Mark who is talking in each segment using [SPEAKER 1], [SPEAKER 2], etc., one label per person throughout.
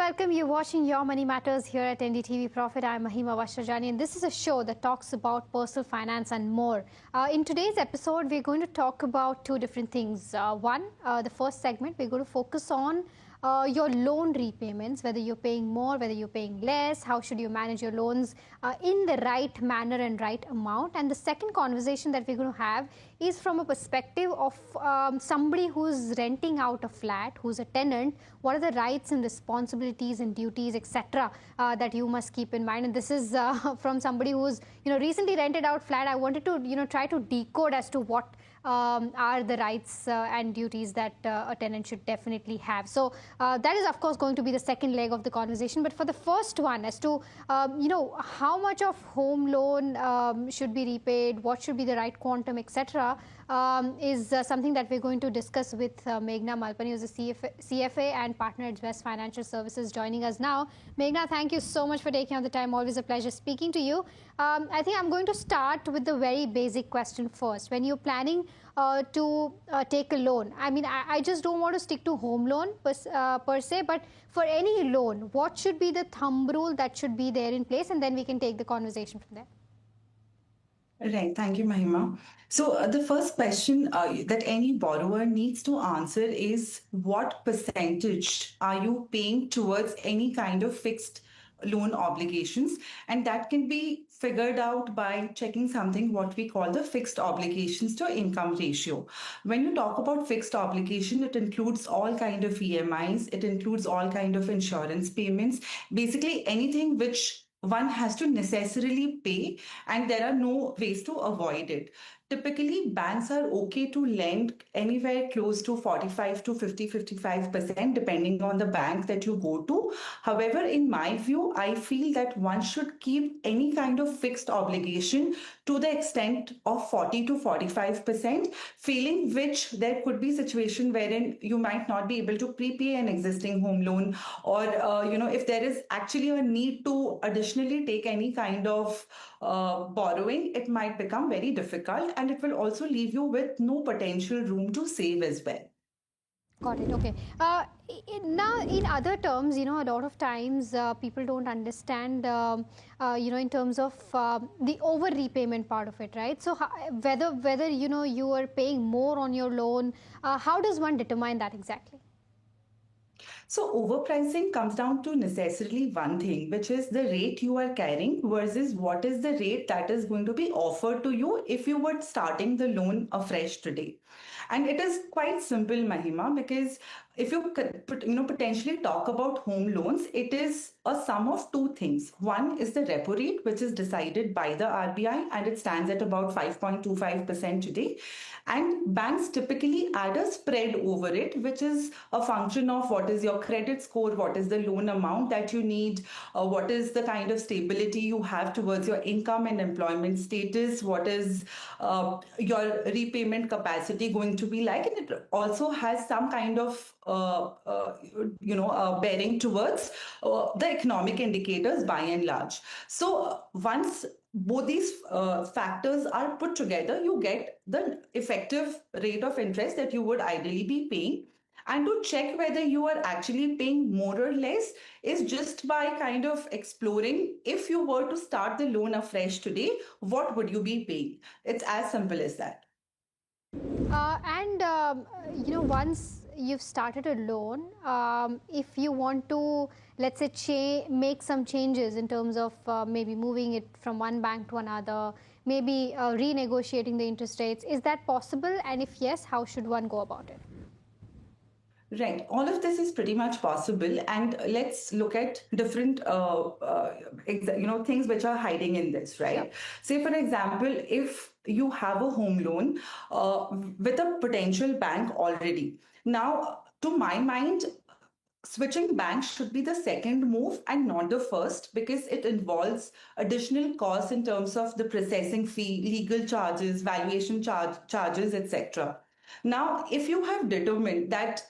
[SPEAKER 1] welcome. You're watching Your Money Matters here at NDTV Profit. I'm Mahima, Vachhrajani, and this is a show that talks about personal finance and more. In today's episode, we're going to talk about two different things. The first segment, we're going to focus on your loan repayments, whether you're paying more, whether you're paying less, how should you manage your loans in the right manner and right amount. And the second conversation that we're going to have is from a perspective of somebody who's renting out a flat, who's a tenant. What are the rights and responsibilities and duties, etc., that you must keep in mind? And this is from somebody who's recently rented out flat. I wanted to try to decode as to what are the rights and duties that a tenant should definitely have. So that is, of course, going to be the second leg of the conversation. But for the first one, as to how much of home loan should be repaid, what should be the right quantum, etc., is something that we're going to discuss with Megha Malpani, who's a CFA and partner at Zvest Financial Services, joining us now. Megha, thank you so much for taking out the time. Always a pleasure speaking to you. I think I'm going to start with the very basic question first. When you're planning to take a loan, I mean, I just don't want to stick to home loan per se, but for any loan, what should be the thumb rule that should be there in place? And then we can take the conversation from there.
[SPEAKER 2] Right. Thank you, Mahima. So the first question that any borrower needs to answer is what percentage are you paying towards any kind of fixed loan obligations? And that can be figured out by checking something what we call the fixed obligations to income ratio. When you talk about fixed obligation, it includes all kind of EMIs, it includes all kind of insurance payments, basically anything which one has to necessarily pay, and there are no ways to avoid it. Typically, banks are okay to lend anywhere close to 45 to 55%, depending on the bank that you go to. However, in my view, I feel that one should keep any kind of fixed obligation to the extent of 40 to 45%, failing which there could be a situation wherein you might not be able to prepay an existing home loan, or if there is actually a need to additionally take any kind of borrowing, it might become very difficult, and it will also leave you with no potential room to save as well.
[SPEAKER 1] Got it. Okay. Now, in other terms, a lot of times people don't understand, in terms of the over repayment part of it, right? So whether you are paying more on your loan, how does one determine that exactly?
[SPEAKER 2] So overpricing comes down to necessarily one thing, which is the rate you are carrying versus what is the rate that is going to be offered to you if you were starting the loan afresh today. And it is quite simple, Mahima, because if you potentially talk about home loans, it is a sum of two things. One is the repo rate, which is decided by the RBI, and it stands at about 5.25% today. And banks typically add a spread over it, which is a function of what is your credit score, what is the loan amount that you need, what is the kind of stability you have towards your income and employment status, what is your repayment capacity going to be like, and it also has some kind of bearing towards the economic indicators by and large. So once both these factors are put together, you get the effective rate of interest that you would ideally be paying. And to check whether you are actually paying more or less is just by kind of exploring, if you were to start the loan afresh today, what would you be paying? It's as simple as that.
[SPEAKER 1] Once you've started a loan, if you want to, let's say, make some changes in terms of maybe moving it from one bank to another, maybe renegotiating the interest rates, is that possible? And if yes, how should one go about it?
[SPEAKER 2] Right. All of this is pretty much possible. And let's look at different, things which are hiding in this, right? Yeah. Say, for example, if you have a home loan with a potential bank already. Now, to my mind, switching banks should be the second move and not the first, because it involves additional costs in terms of the processing fee, legal charges, valuation charges, etc. Now, if you have determined that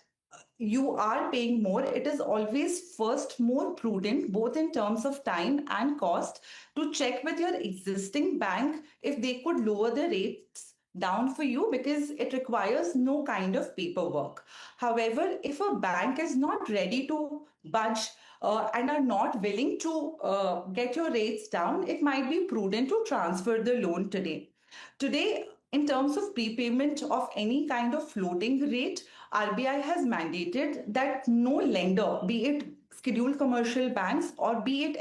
[SPEAKER 2] you are paying more, it is always first more prudent, both in terms of time and cost, to check with your existing bank if they could lower the rates down for you, because it requires no kind of paperwork. However, if a bank is not ready to budge and are not willing to get your rates down, it might be prudent to transfer the loan today. Today, in terms of prepayment of any kind of floating rate, RBI has mandated that no lender, be it scheduled commercial banks or be it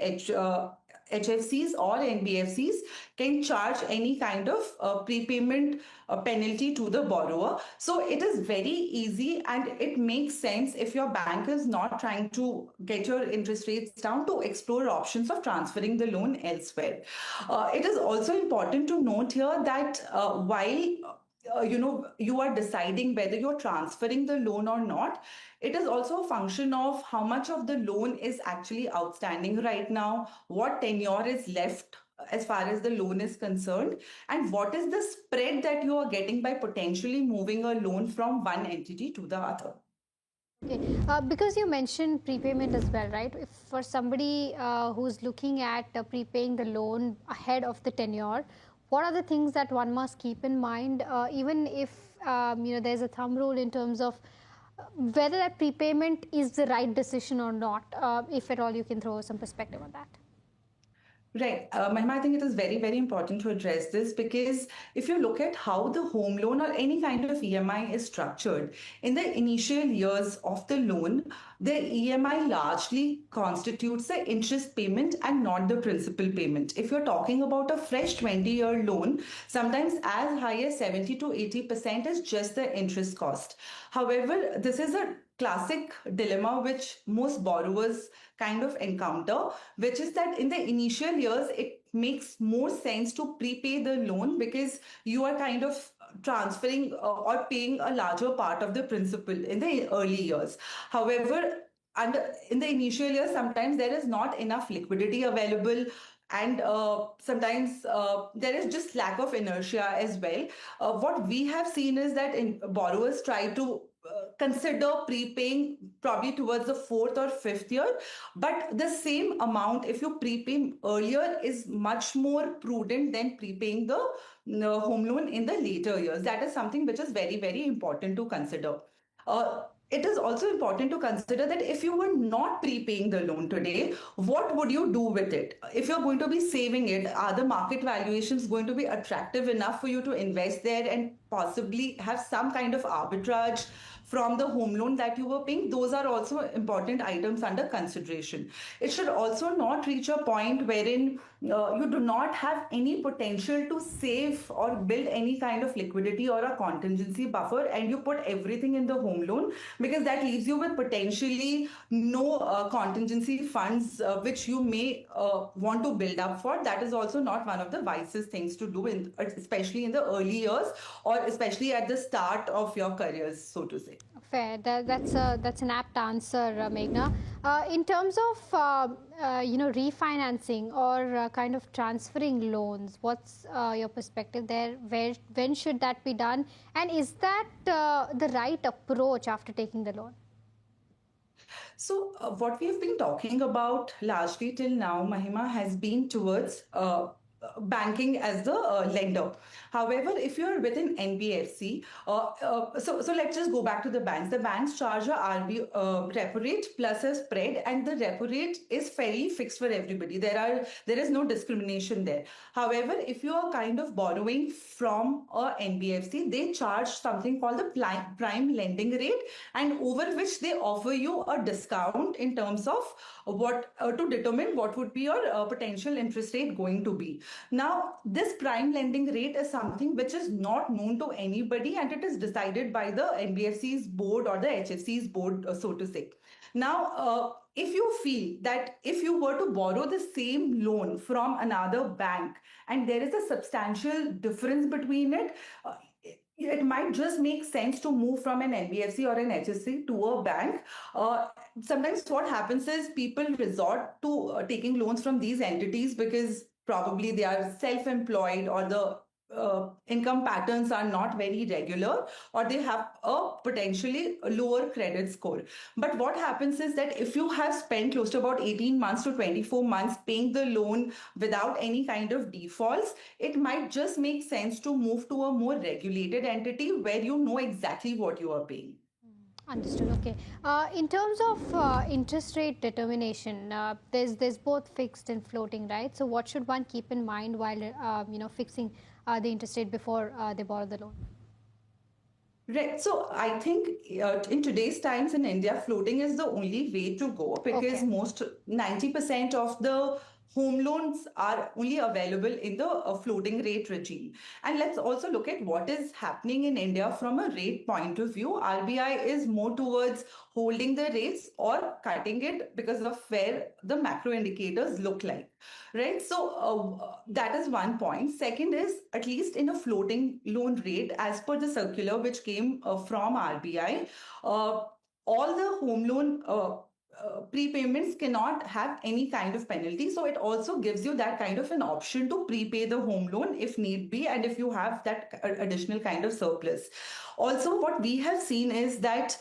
[SPEAKER 2] HFCs or NBFCs, can charge any kind of prepayment penalty to the borrower. So it is very easy and it makes sense if your bank is not trying to get your interest rates down to explore options of transferring the loan elsewhere. It is also important to note here that while you are deciding whether you're transferring the loan or not, it is also a function of how much of the loan is actually outstanding right now, what tenure is left as far as the loan is concerned, and what is the spread that you are getting by potentially moving a loan from one entity to the other.
[SPEAKER 1] Okay, because you mentioned prepayment as well, right? If for somebody who's looking at prepaying the loan ahead of the tenure, what are the things that one must keep in mind, even if there's a thumb rule in terms of whether that prepayment is the right decision or not, if at all you can throw some perspective on that.
[SPEAKER 2] Right. Mahima, I think it is very, very important to address this because if you look at how the home loan or any kind of EMI is structured, in the initial years of the loan, the EMI largely constitutes the interest payment and not the principal payment. If you're talking about a fresh 20-year loan, sometimes as high as 70 to 80% is just the interest cost. However, this is a classic dilemma which most borrowers kind of encounter, which is that in the initial years, it makes more sense to prepay the loan because you are kind of transferring or paying a larger part of the principal in the early years. However, in the initial years, sometimes there is not enough liquidity available, and sometimes there is just lack of inertia as well. What we have seen is that borrowers try to consider prepaying probably towards the fourth or fifth year, but the same amount, if you prepay earlier, is much more prudent than prepaying the home loan in the later years. That is something which is very, very important to consider. It is also important to consider that if you were not prepaying the loan today, what would you do with it? If you're going to be saving it, are the market valuations going to be attractive enough for you to invest there and possibly have some kind of arbitrage from the home loan that you were paying? Those are also important items under consideration. It should also not reach a point wherein you do not have any potential to save or build any kind of liquidity or a contingency buffer, and you put everything in the home loan, because that leaves you with potentially no contingency funds which you may want to build up for. That is also not one of the wisest things to do, especially in the early years or especially at the start of your careers, so to say.
[SPEAKER 1] Fair. That's an apt answer, Meghna. In terms of refinancing or kind of transferring loans, what's your perspective there? When should that be done? And is that the right approach after taking the loan?
[SPEAKER 2] So, what we have been talking about largely till now, Mahima, has been towards banking as the lender. However, if you're with an NBFC, so let's just go back to the banks. The banks charge a repo rate plus a spread, and the repo rate is fairly fixed for everybody. There is no discrimination there. However, if you are kind of borrowing from a NBFC, they charge something called the prime lending rate, and over which they offer you a discount in terms of what to determine what would be your potential interest rate going to be. Now, this prime lending rate is something which is not known to anybody, and it is decided by the NBFC's board or the HFC's board, so to say. Now, if you feel that if you were to borrow the same loan from another bank and there is a substantial difference between it, it might just make sense to move from an NBFC or an HSC to a bank. Sometimes what happens is people resort to taking loans from these entities because probably they are self-employed or the income patterns are not very regular, or they have a potentially lower credit score. But what happens is that if you have spent close to about 18 months to 24 months paying the loan without any kind of defaults, it might just make sense to move to a more regulated entity where you know exactly what you are paying.
[SPEAKER 1] Understood. Okay. In terms of interest rate determination, there's both fixed and floating, right? So what should one keep in mind while fixing the interest rate before they borrow the loan?
[SPEAKER 2] Right. So I think in today's times in India, floating is the only way to go because
[SPEAKER 1] Okay.
[SPEAKER 2] most 90% of the home loans are only available in the floating rate regime. And let's also look at what is happening in India from a rate point of view. RBI is more towards holding the rates or cutting it because of where the macro indicators look like. Right. So that is one point. Second is, at least in a floating loan rate, as per the circular which came from RBI, all the home loan prepayments cannot have any kind of penalty. So it also gives you that kind of an option to prepay the home loan if need be, and if you have that additional kind of surplus. Also, what we have seen is that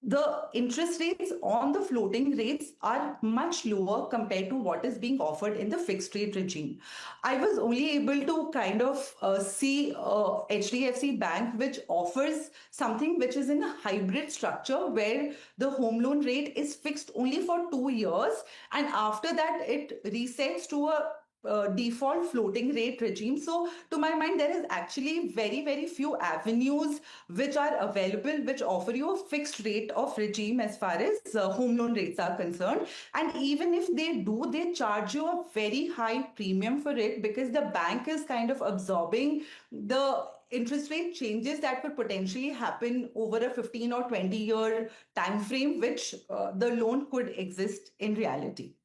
[SPEAKER 2] the interest rates on the floating rates are much lower compared to what is being offered in the fixed rate regime. I was only able to kind of see HDFC Bank, which offers something which is in a hybrid structure where the home loan rate is fixed only for 2 years, and after that it resets to a default floating rate regime. So to my mind, there is actually very few avenues which are available which offer you a fixed rate of regime as far as home loan rates are concerned. And even if they do, they charge you a very high premium for it because the bank is kind of absorbing the interest rate changes that could potentially happen over a 15 or 20-year time frame, which the loan could exist in reality.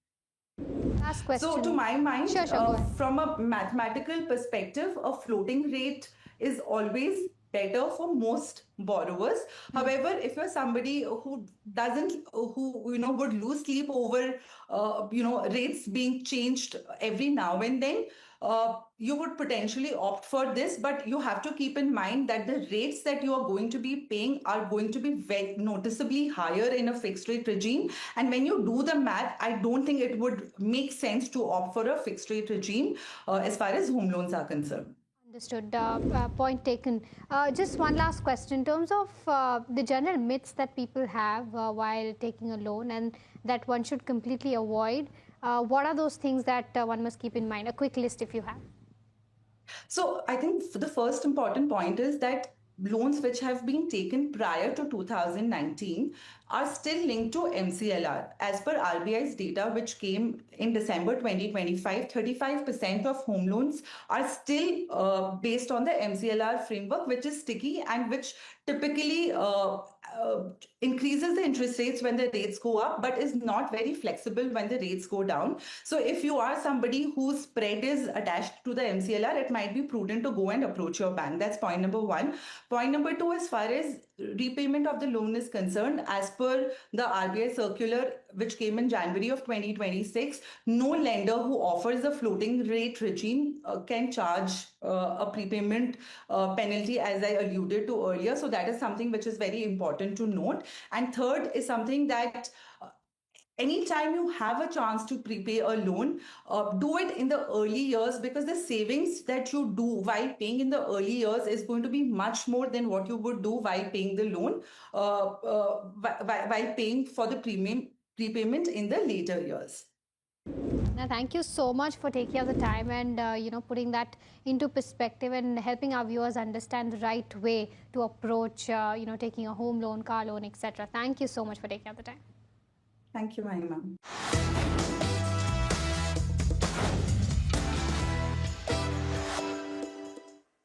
[SPEAKER 1] Last
[SPEAKER 2] So, to
[SPEAKER 1] question.
[SPEAKER 2] my mind,
[SPEAKER 1] Sure, go ahead.
[SPEAKER 2] from a mathematical perspective, a floating rate is always better for most borrowers. However, if you're somebody who doesn't, who would lose sleep over, rates being changed every now and then, you would potentially opt for this, but you have to keep in mind that the rates that you are going to be paying are going to be very noticeably higher in a fixed rate regime. And when you do the math, I don't think it would make sense to opt for a fixed rate regime as far as home loans are concerned.
[SPEAKER 1] Understood. Point taken. Just one last question. In terms of the general myths that people have while taking a loan and that one should completely avoid, what are those things that one must keep in mind? A quick list if you have.
[SPEAKER 2] So I think the first important point is that loans which have been taken prior to 2019 are still linked to MCLR. As per RBI's data, which came in December 2025, 35% of home loans are still based on the MCLR framework, which is sticky and which typically increases the interest rates when the rates go up, but is not very flexible when the rates go down. So if you are somebody whose spread is attached to the MCLR, it might be prudent to go and approach your bank. That's point number one. Point number two, as far as repayment of the loan is concerned, as per the RBI circular, which came in January of 2026, no lender who offers a floating rate regime can charge a prepayment penalty, as I alluded to earlier. So that is something which is very important to note. And third is something that anytime you have a chance to prepay a loan, do it in the early years, because the savings that you do while paying in the early years is going to be much more than what you would do while paying the loan, while paying for the prepayment in the later years.
[SPEAKER 1] Now, thank you so much for taking out the time and putting that into perspective and helping our viewers understand the right way to approach taking a home loan, car loan, etc. Thank you so much for taking out the time.
[SPEAKER 2] Thank you, Mahima.